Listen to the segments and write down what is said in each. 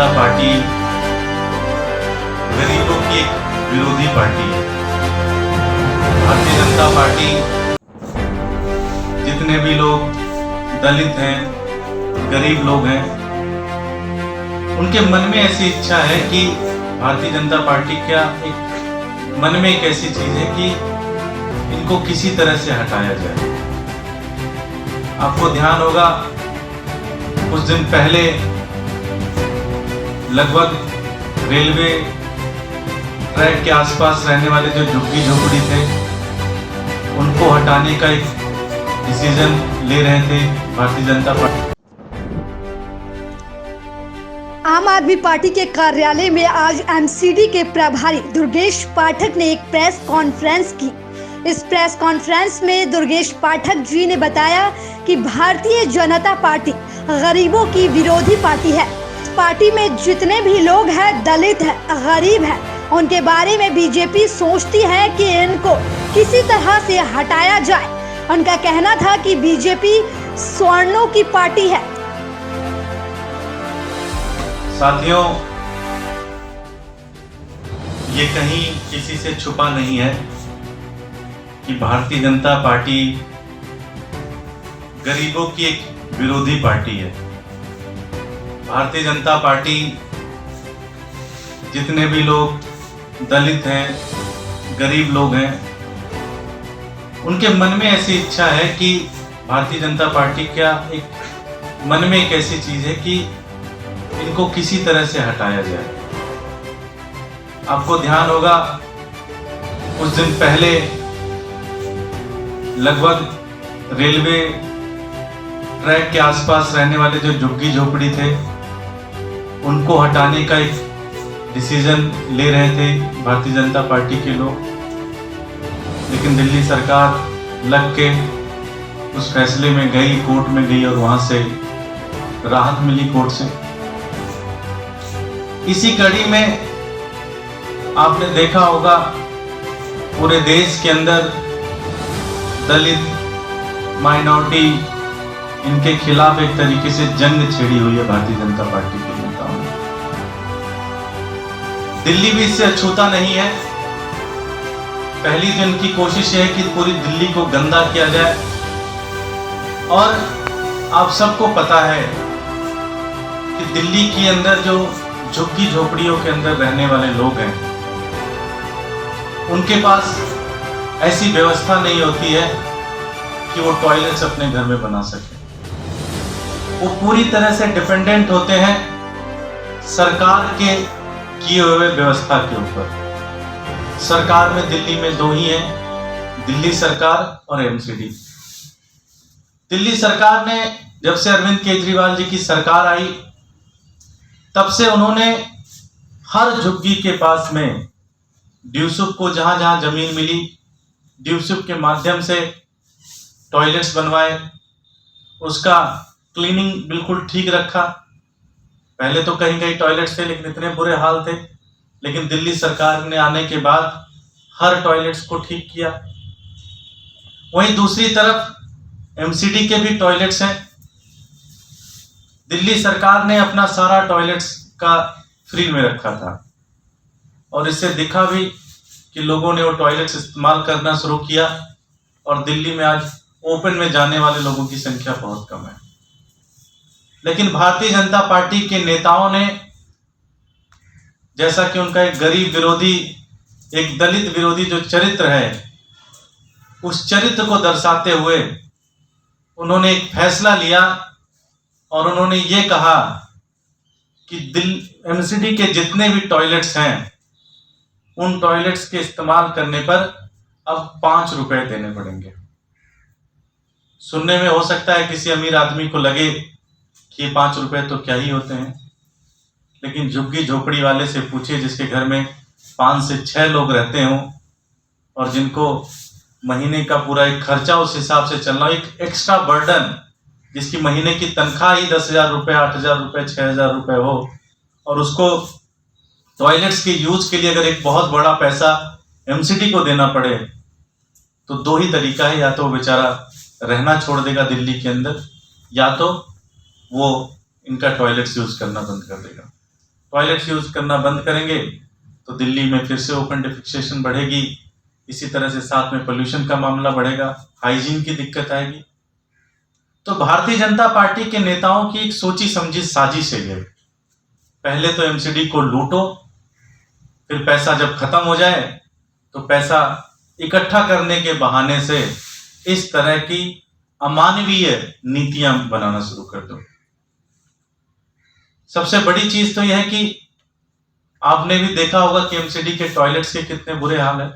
जनता party गरीबों की एक विरोधी पार्टी है। भारतीय जनता पार्टी जितने भी लोग दलित हैं, गरीब लोग हैं, उनके मन में ऐसी इच्छा है कि भारतीय जनता पार्टी का एक मन में एक ऐसी चीज है कि इनको किसी तरह से हटाया जाए। आपको ध्यान होगा कुछ दिन पहले लगभग रेलवे ट्रैक के आसपास रहने वाले जो झुग्गी झोपड़ी थे उनको हटाने का एक डिसीजन ले रहे थे भारतीय जनता पार्टी। आम आदमी पार्टी के कार्यालय में आज एमसीडी के प्रभारी दुर्गेश पाठक ने एक प्रेस कॉन्फ्रेंस की। इस प्रेस कॉन्फ्रेंस में दुर्गेश पाठक जी ने बताया कि भारतीय जनता पार्टी गरीबों की विरोधी पार्टी है। पार्टी में जितने भी लोग हैं, दलित हैं, गरीब हैं, उनके बारे में बीजेपी सोचती है कि इनको किसी तरह से हटाया जाए। उनका कहना था कि बीजेपी स्वर्णों की पार्टी है। साथियों, ये कहीं किसी से छुपा नहीं है कि भारतीय जनता पार्टी गरीबों की एक विरोधी पार्टी है। भारतीय जनता पार्टी जितने भी लोग दलित हैं, गरीब लोग हैं, उनके मन में ऐसी इच्छा है कि भारतीय जनता पार्टी का एक मन में एक ऐसी चीज है कि इनको किसी तरह से हटाया जाए। आपको ध्यान होगा कुछ दिन पहले लगभग रेलवे ट्रैक के आसपास रहने वाले जो झुग्गी झोपड़ी थे उनको हटाने का एक डिसीजन ले रहे थे भारतीय जनता पार्टी के लोग, लेकिन दिल्ली सरकार लग के उस फैसले में गई, कोर्ट में गई और वहां से राहत मिली कोर्ट से। इसी कड़ी में आपने देखा होगा पूरे देश के अंदर दलित, माइनॉरिटी, इनके खिलाफ एक तरीके से जंग छेड़ी हुई है भारतीय जनता पार्टी के नेताओं ने। दिल्ली भी इससे अछूता नहीं है। पहली तो इनकी कोशिश है कि पूरी दिल्ली को गंदा किया जाए, और आप सबको पता है कि दिल्ली के अंदर जो झुग्गी झोपड़ियों के अंदर रहने वाले लोग हैं उनके पास ऐसी व्यवस्था नहीं होती है कि वो टॉयलेट्स अपने घर में बना सके। वो पूरी तरह से डिपेंडेंट होते हैं सरकार के किए हुए व्यवस्था के ऊपर। सरकार में दिल्ली में दो ही हैं, दिल्ली सरकार और एमसीडी। दिल्ली सरकार ने जब से अरविंद केजरीवाल जी की सरकार आई तब से उन्होंने हर झुग्गी के पास में ड्यूसुप को जहां जहां जमीन मिली, ड्यूसुप के माध्यम से टॉयलेट्स बनवाए, उसका क्लीनिंग बिल्कुल ठीक रखा। पहले तो कहीं कहीं टॉयलेट्स थे लेकिन इतने बुरे हाल थे, लेकिन दिल्ली सरकार ने आने के बाद हर टॉयलेट्स को ठीक किया। वहीं दूसरी तरफ एमसीडी के भी टॉयलेट्स हैं। दिल्ली सरकार ने अपना सारा टॉयलेट्स का फ्री में रखा था, और इससे दिखा भी कि लोगों ने वो टॉयलेट्स इस्तेमाल करना शुरू किया, और दिल्ली में आज ओपन में जाने वाले लोगों की संख्या बहुत कम है। लेकिन भारतीय जनता पार्टी के नेताओं ने, जैसा कि उनका एक गरीब विरोधी, एक दलित विरोधी जो चरित्र है, उस चरित्र को दर्शाते हुए उन्होंने एक फैसला लिया और उन्होंने ये कहा कि एमसीडी के जितने भी टॉयलेट्स हैं उन टॉयलेट्स के इस्तेमाल करने पर अब 5 रुपए देने पड़ेंगे। सुनने में हो सकता है किसी अमीर आदमी को लगे कि 5 रुपए तो क्या ही होते हैं, लेकिन झुग्गी झोपड़ी वाले से पूछिए जिसके घर में 5 से 6 लोग रहते हों और जिनको महीने का पूरा एक खर्चा उस हिसाब से चलना, एक एक्स्ट्रा बर्डन, जिसकी महीने की तनख्वाह ही 10,000 रुपए, 8,000 रुपए, 6,000 रुपए हो, और उसको टॉयलेट्स के यूज के लिए अगर एक बहुत बड़ा पैसा एमसीडी को देना पड़े तो दो ही तरीका है, या तो वो बेचारा रहना छोड़ देगा दिल्ली के अंदर, या तो वो इनका टॉयलेट्स यूज करना बंद कर देगा। टॉयलेट्स यूज करना बंद करेंगे तो दिल्ली में फिर से ओपन डिफेकेशन बढ़ेगी। इसी तरह से साथ में पोल्यूशन का मामला बढ़ेगा, हाइजीन की दिक्कत आएगी। तो भारतीय जनता पार्टी के नेताओं की एक सोची समझी साजिश है ये। पहले तो एमसीडी को लूटो, फिर पैसा जब खत्म हो जाए तो पैसा इकट्ठा करने के बहाने से इस तरह की अमानवीय नीतियां बनाना शुरू कर दो। सबसे बड़ी चीज तो यह है कि आपने भी देखा होगा कि एमसीडी के टॉयलेट्स के कितने बुरे हाल है।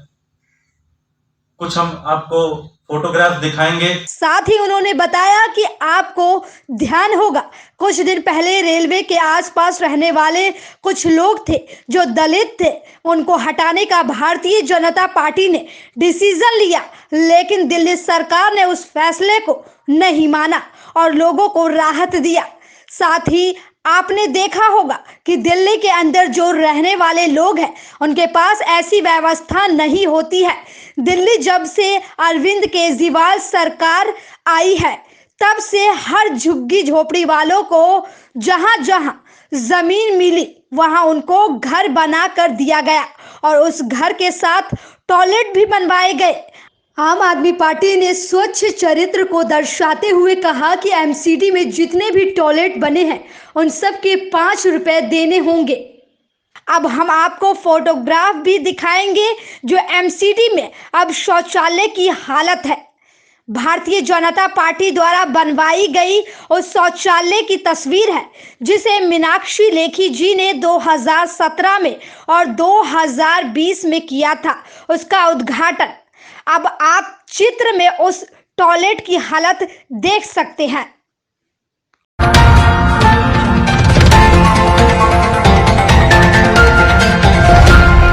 कुछ हम आपको फोटोग्राफ दिखाएंगे। साथ ही उन्होंने बताया कि आपको ध्यान होगा, कुछ दिन पहले रेलवे के आसपास रहने वाले कुछ लोग थे जो दलित थे, उनको हटाने का भारतीय जनता पार्टी ने डिसीजन लिया, लेकिन दिल्ली सरकार ने उस फैसले को नहीं माना और लोगों को राहत दिया। साथ ही आपने देखा होगा कि दिल्ली के अंदर जो रहने वाले लोग हैं उनके पास ऐसी व्यवस्था नहीं होती है। दिल्ली जब से अरविंद केजरीवाल सरकार आई है तब से हर झुग्गी झोपड़ी वालों को जहां जहां जमीन मिली वहां उनको घर बना कर दिया गया और उस घर के साथ टॉयलेट भी बनवाए गए। आम आदमी पार्टी ने स्वच्छ चरित्र को दर्शाते हुए कहा कि एमसीडी में जितने भी टॉयलेट बने हैं उन सब के 5 रुपए देने होंगे। अब हम आपको फोटोग्राफ भी दिखाएंगे जो एमसीडी में अब शौचालय की हालत है। भारतीय जनता पार्टी द्वारा बनवाई गई उस शौचालय की तस्वीर है जिसे मीनाक्षी लेखी जी ने 2017 में और 2020 में किया था उसका उद्घाटन। अब आप चित्र में उस टॉयलेट की हालत देख सकते हैं।